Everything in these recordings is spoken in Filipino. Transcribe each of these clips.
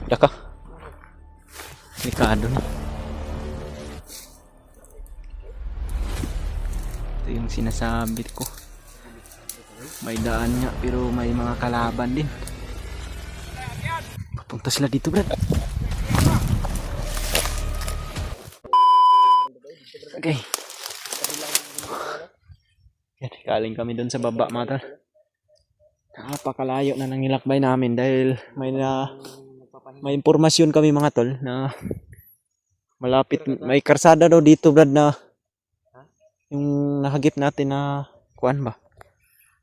Daka. Delikado na. Ito yung sinasabi ko. May daan nga pero may mga kalaban din. Papunta sila dito, Brad. Okay. Yan, galing kami doon sa baba, mga tol. Napakalayo na nang nilakbay namin dahil may impormasyon kami, mga tol, na malapit, may karsada daw dito, Brad, na yung nahagip natin na kuan ba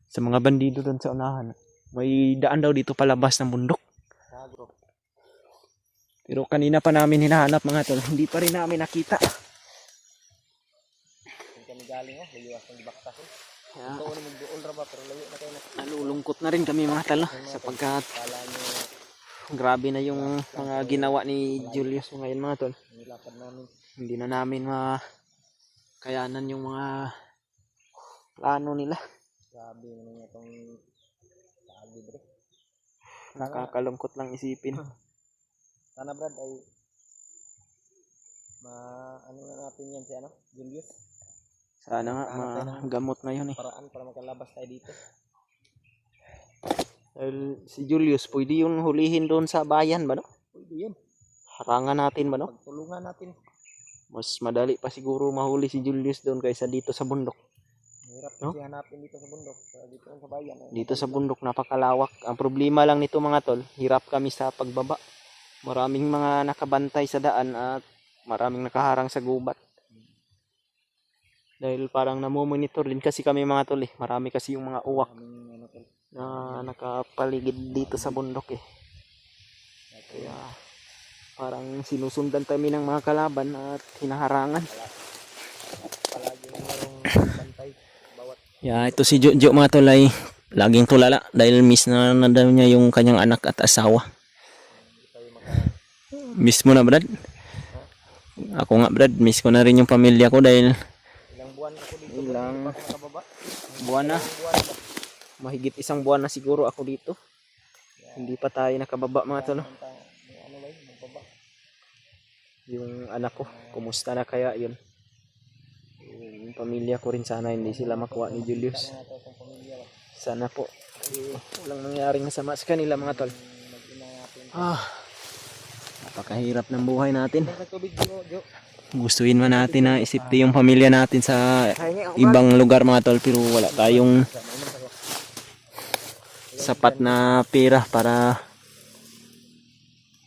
sa mga bandido doon sa unahan. May daan daw dito palabas ng bundok. Pero kanina pa namin hinahanap, mga tol, hindi pa rin namin nakita. Galing layo ang dibaktas. Ito na magduol ra ba pero layo na kayo na. Nalulungkot na rin kami, mga tol, sapagkat grabe na yung mga ginawa ni Julius ngayon, mga tol. Nilapad namin. Hindi na namin makayanan yung mga plano nila. Grabe naman itong sabi, bro. Nakakalungkot lang isipin. Sana, Brad, ay ano na natin yan si Julius. Sana nga magamot ngayon eh. Paraan para makalabas tayo dito. Dahil si Julius, pwede yung hulihin doon sa bayan ba, no? Pwede yun. Harangan natin ba, no? Pagtulungan natin. Mas madali pa siguro mahuli si Julius doon kaysa dito sa bundok. Hirap no? kasi hanapin dito sa bundok. Dito sa bayan. Dito sa bundok napakalawak. Ang problema lang nito, mga tol, hirap kami sa pagbaba. Maraming mga nakabantay sa daan at maraming nakaharang sa gubat. Dahil parang namomonitor din kasi kami, mga tol eh. Marami kasi yung mga uwak na nakapaligid dito sa bundok eh. Kaya parang sinusundan kami ng mga kalaban at hinaharangan. Palagi mayroong bantay. Yeah, ito si Jojo, mga tol, ay laging tulala dahil miss na daw niya yung kanyang anak at asawa. Miss mo na, Brad? Ako nga, Brad, miss ko na rin yung pamilya ko dahil ilang buwan na. Mahigit isang buwan na siguro ako dito. Hindi pa tayo nakababa, mga tol. Yung anak ko, kumusta na kaya yun? Yung pamilya ko rin, sana hindi sila makuha ni Julius. Sana po walang mangyaring masama sa kanila, mga tol. Napakahirap ng buhay natin. Gustuin man natin na isipti yung pamilya natin sa ibang lugar, mga tol, pero wala tayong sapat na pera para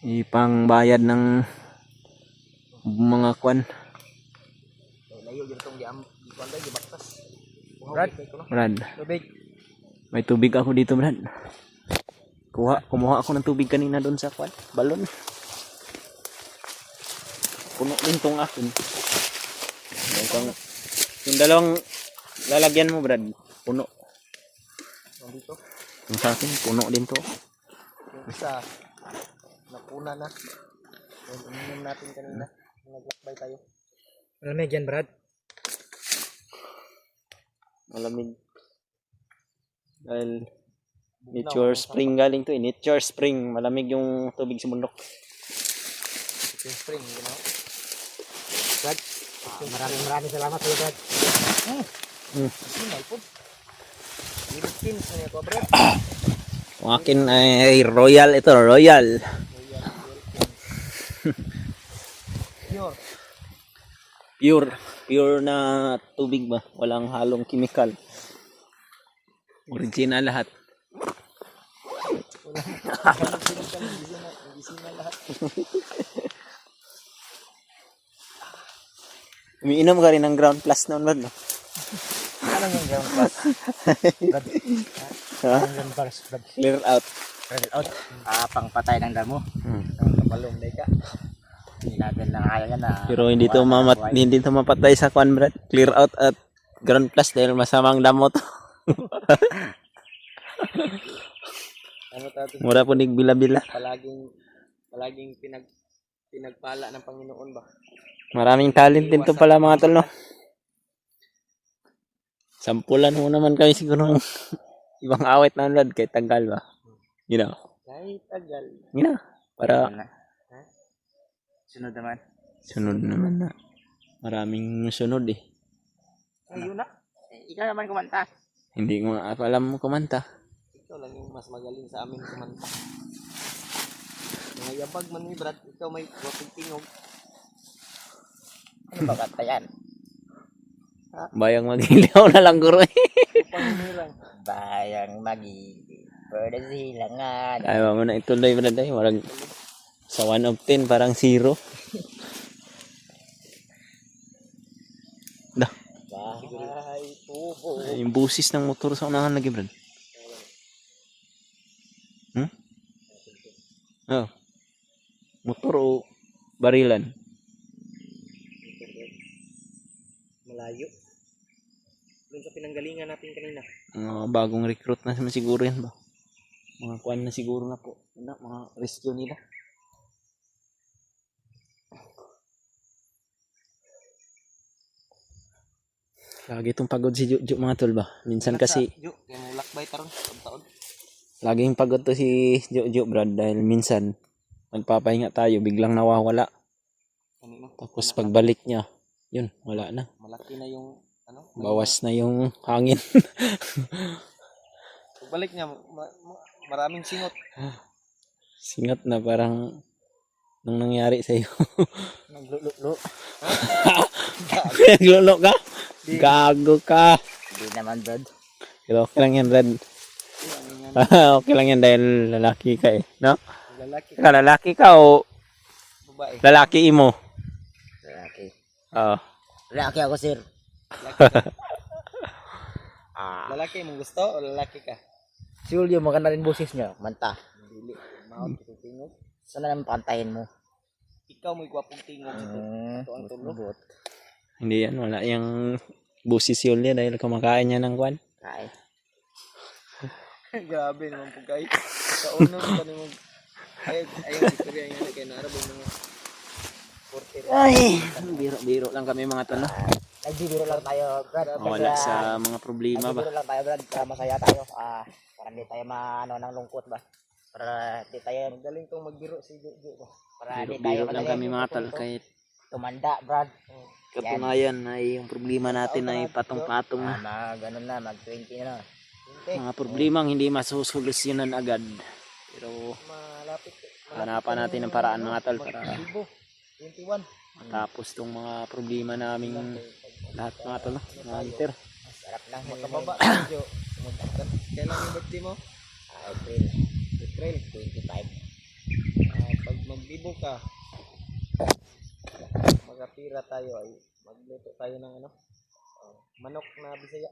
ipangbayad ng mga kwan. Brad, may tubig ako dito, Brad. Kumuha ako ng tubig kanina doon sa kwan, balon. Puno din tong akin. Yung dalawang lalagyan mo, Brad, puno. Dito? Yung sa akin, puno din to. Yung isa, napuna na. Yung uminom natin kanina. Naglakbay tayo. Malamig yan, Brad? Malamig. Dahil nature spring galing to eh. Nature spring. Malamig yung tubig sa bundok. Nature spring, you know? Brad, maraming salamat sa'yo, Brad. Sinal po. Libitin sa niya ko, Brad. Ang akin ay royal ito, royal. Pure na tubig ba? Walang halong chemical. Original lahat. Umiinom ka rin ng ground plus noon, Brad, no? Anong yung ground plus? Brad? Ground plus, Brad? Clear out. Clear out? Pangpatay ng damo. Ang kapalong na ka. Hindi natin lang kaya yan na. Pero hindi to mapatay sa kwan, Brad. Clear out at ground plus dahil masamang damo to. Mura po bila-bila. Palaging pinagpala ng Panginoon ba? Maraming talent din to pala, mga tol, no? Sampulan mo naman kami siguro ng ibang awit na, Brad, kahit tagal ba? You know? Kahit tagal. You know? Para Sunod naman. sunod naman na. Maraming sunod eh. Ayun na. Ikaw naman kumanta. Hindi ko nga alam mo kumanta. Ikaw lang yung mas magaling sa amin kumanta. Mga yabag man ni Brad. Ikaw may waping tingog. Ano ba kanta yan? Bayang magilaw na lang guro eh. Pangumirang. Bayang magiging. Pwede silangan. Ay, mo na ituloy mo na tayo. Marang sa 1 of 10 parang 0. Dah. Bahay tubo. Yung busis ng motor sa unahan lagi, Brad. Oh. Motor o barilan? Malayo. Doon sa pinanggalingan natin kanina. Mga bagong recruit na siguro yan ba? Mga kuan na siguro na po. Ano, mga rescue nila. Lagi itong pagod si Juju mga tol ba? Minsan kasi Ju, yung lakbay tarong taon. laging pagod to si Juju Brad dahil minsan magpapahinga tayo biglang nawawala. Kanino? Tapos pagbalik niya, yun, wala na. Malaki na yung ano? Bawas na yung hangin. Pagbalik niya, maraming singot. Singat na parang nung nangyari sa iyo. Naglulo. Naglolo ka? Gago ka. Hindi naman, Brad. Pero okay lang yan, Brad. Okay lang yan dahil lalaki ka eh. No? Lalaki. Lalaki ka o Babae. lalaki imo? Lalaki. Oo. Lalaki ako, sir. Lalaki mong gusto o lalaki ka? Si Julio, maganda rin boses niya. Manta. Dili. Maot, tingog. Sana naman pantayin mo. Ikaw may gwapong tingog. Ito ang tulog. Hindi yan, wala yung busis yun niya dahil kumakain niya ng kwan. Kain. Grabe naman po kayo. Sa unang tanong mo. Ayun, istorya nga kay Nara. Ay, biro-biro lang kami mga tano. Nagbibiro lang tayo, Brad. Wala sa mga problema ba? Nagbibiro lang tayo, Brad. Para masaya tayo. Para hindi tayo ng lungkot ba? Para hindi tayo magaling tong magbiro si Jojo ba? Para hindi tayo Biro lang kami mga tol kahit tumanda, Brad. katunayan ay yung problema natin ay patong-patong na. Ganun na, mag-20 na. Mga problemang hindi masusolusyonan agad. Pero Malapit. hanapan natin ng paraan mga tol para 21. matapos tong mga problema naming lahat mga tol. Mga liter. Sarap lang makababa. Jojo. Kailan yung birthday mo? April 25. Pag magbibo ka, magkapira tayo ay magluto tayo ng manok na Bisaya.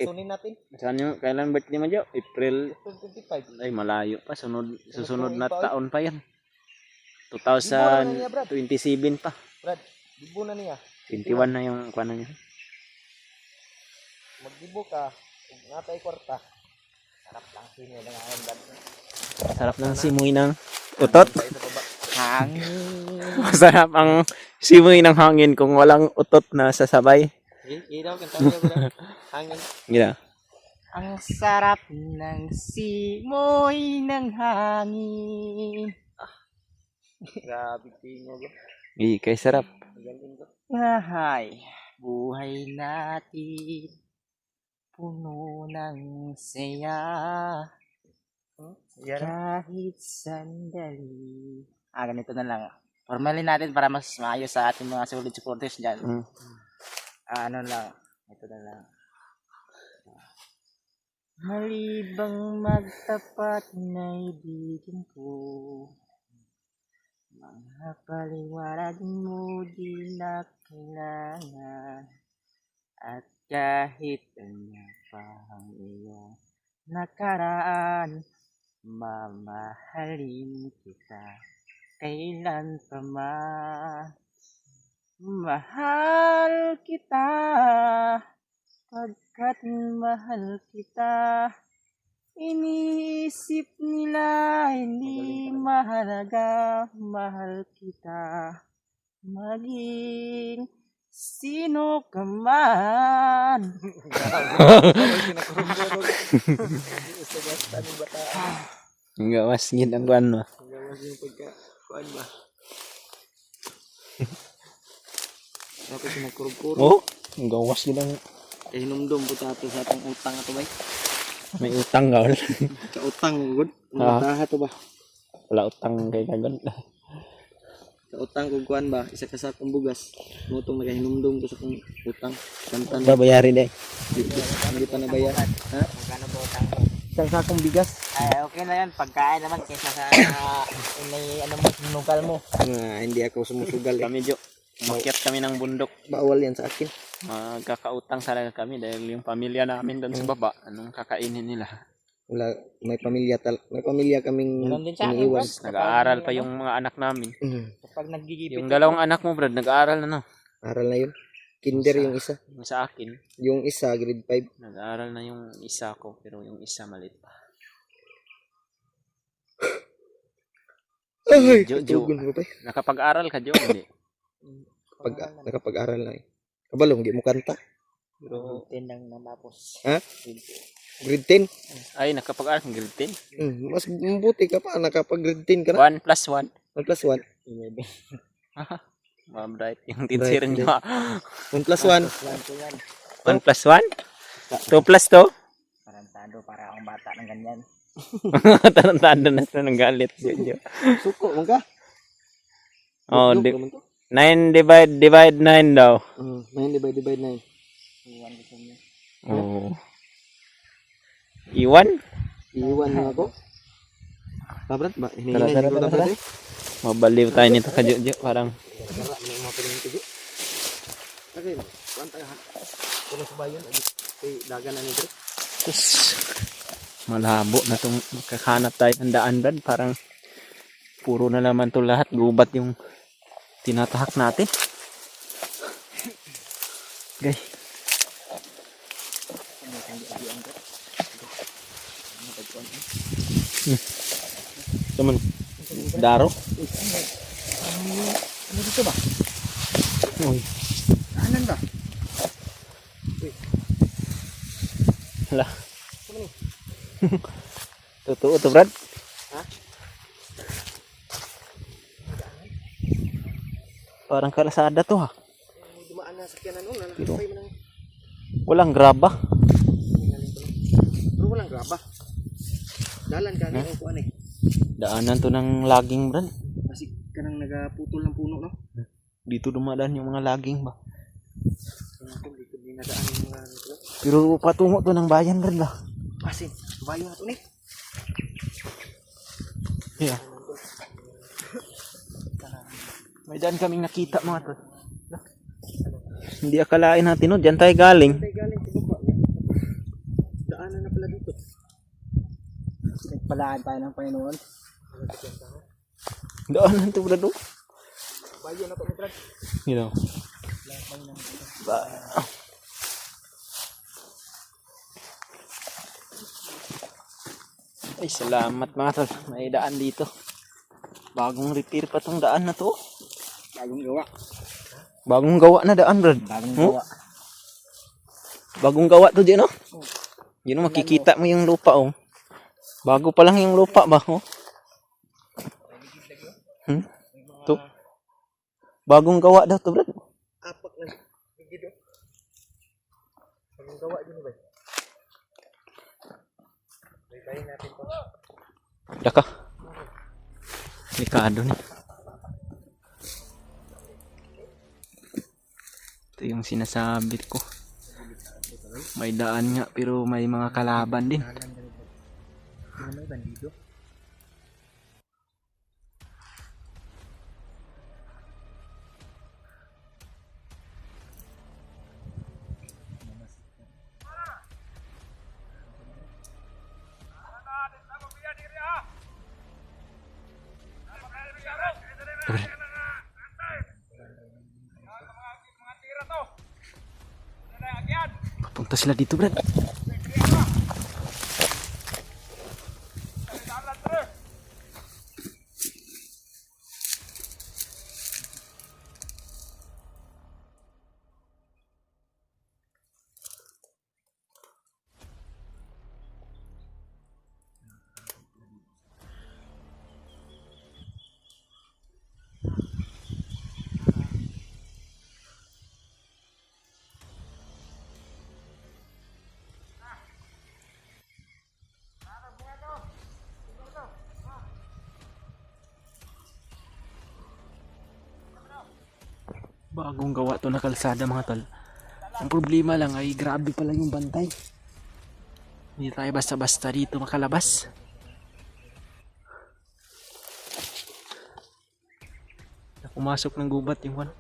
Sunin natin. Saan yung kailan birthday mo Jo? April 25. ay malayo pa susunod na Ito, taon pa yan. 2027 pa. Brad, bibo na niya. 21 na yung kuwan niya. Magbibo ka, kung natay kwarta. Sarap lang sino na ngayon, Brad. Sarap ng simoy ng utot. Hangin. Masarap ang simoy ng hangin kung walang utot na sasabay. Ilaw, kanta ka, Brad. Hangin. Gina. Ang sarap ng simoy ng hangin. Grabe tingog. Kay sarap. Bahay, buhay natin puno ng saya. Kahit sandali. Ganito na lang. Formalin natin para mas maayos sa ating mga solid supporters dyan. Ano lang. Ito na lang. Halibang magtapat na ibigin ko, mga paliwanag mo di na kailangan, at kahit ano pa ang iyong nakaraan, mamahalin kita kailan pa man. Mahal kita pagkat mahal kita. Iniisip nila hindi mahalaga, mahal kita. Maging sino ka man. Enggak mas gid ang kuan mo. yung pagka, kuan ba? Tapos yung nagkurog-kurog. Oh, ang gawas yun ang Eh, hinumdum po sa ato sa atong utang ato ba? may utang ka. Sa utang, good. Ah. Taha to ba? Wala utang kay kagad. Sa utang kung kuan ba? Isa ka sa akong bugas. Mutong nagahinumdum ko sa akong utang. Kantan. Babayarin eh. Hindi pa nabayaran. Ha? Magkano ba utang mo? Isang sakong bigas. Ay, okay na yan. Pagkain naman kaysa sa may ano mo, sinugal mo. Hindi ako sumusugal. Kami Jo, umakyat kami ng bundok. Bawal yan sa akin. Magkakautang talaga kami dahil yung pamilya namin doon sa baba, anong kakainin nila? Wala, may pamilya kaming Meron din sa akin, iniiwan. Brad. Nag-aaral pa yung mga anak namin. Kapag naggigipit. Yung dalawang anak mo, Brad, nag-aaral na no? Aral na yun. Kinder yung isa. Yung sa akin, Yung isa, grade 5. nag-aaral na yung isa ko, pero yung isa malit pa. Ay, Jo, katugon ko pa. Nakapag-aral ka, Jo? Hindi. Nakapag-aral na eh. Kabalong, hindi mo kanta. Pero tindang natapos. Ha? Grade 10. Ay, nakapag-aral ng grade 10. Mas mabuti ka pa. Nakapag-grade 10 ka na. 1 plus 1. 1 plus 1. Bright yung teacher Bright, nyo. 1 plus 1. 1 plus 1? 2 plus 2? Tarantado para akong bata ng ganyan. Tarantado na sila ng galit. Jo. Suko, mo ka? Oh, Joke naman to. 9 divide 9 daw. 9 divide 9. Iwan ko sa inyo. Oh. Iwan? Iiwan mo ako. Babrat ba? Tara, tara. Mabaliw tayo nito ka Jo. Parang Tara, may mga piling tuyo. Okay, kuwanta ka. Kung sa bayan, dagan na ni Dre. sus, malabo na itong kakahanap tayo ng daan, Brad. Parang puro na naman to lahat. Gubat yung tinatahak natin. Okay. Teman, daro. Ano dito ba? Uy, Anan ba? hala. Totoo to, Brad. Ha? Parang kalasada to ha. Dumaan na sa kyanan nun. Pero- Nakakapay mo ng Walang graba. pero walang graba. Dalan ka ngayon kuan eh. Daanan to ng laging, Brad. Kasi kanang nagaputol ng puno, no? Dito dumadaan yung mga laging ba. Dito din nadaan yung mga nito. Pero patungo to ng bayan, Brad ba. Asin, bayo na to ni. Yeah. May daan kaming nakita mga tol. Hindi akalain natin no, diyan tayo galing. Tayo galing sa baba. Daanan na pala dito. Nagpalaan tayo ng Panginoon. Daanan to, Brad. Bayo na to ni Brad. You know. Ay, salamat mga tol. May daan dito. Bagong repair pa tong daan na to. Bagong gawa. Bagong gawa na daan, Brad. Bagong Oh, gawa. bagong gawa to dyan, no? Yun, makikita mo yung lupa, oh. Bago pa lang yung lupa ba, oh? To. Bagong gawa daw to, Brad. Apak na. Gigido. Bagong gawa din ba? Baybayin natin to. Daka. Delikado ni. Ito yung sinasabi ko. May daan nga pero may mga kalaban din. Ano may bandido? Papunta sila dito, Brad. Bagong gawa to na kalsada mga tol. Ang problema lang ay grabe pala yung bantay. Hindi tayo basta-basta dito makalabas. Pumasok ng gubat yung ano.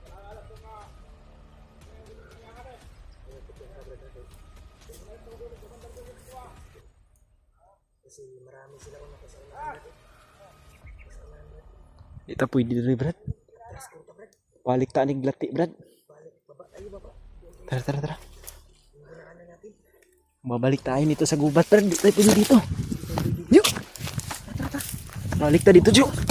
Ito pwede rin, Brad. Balik ta ning glati, Brad. Tara, tara, tara. Babalik tayo nito sa gubat, Brad. Di tayo pwede dito. Juk! Balik tayo dito, Juk.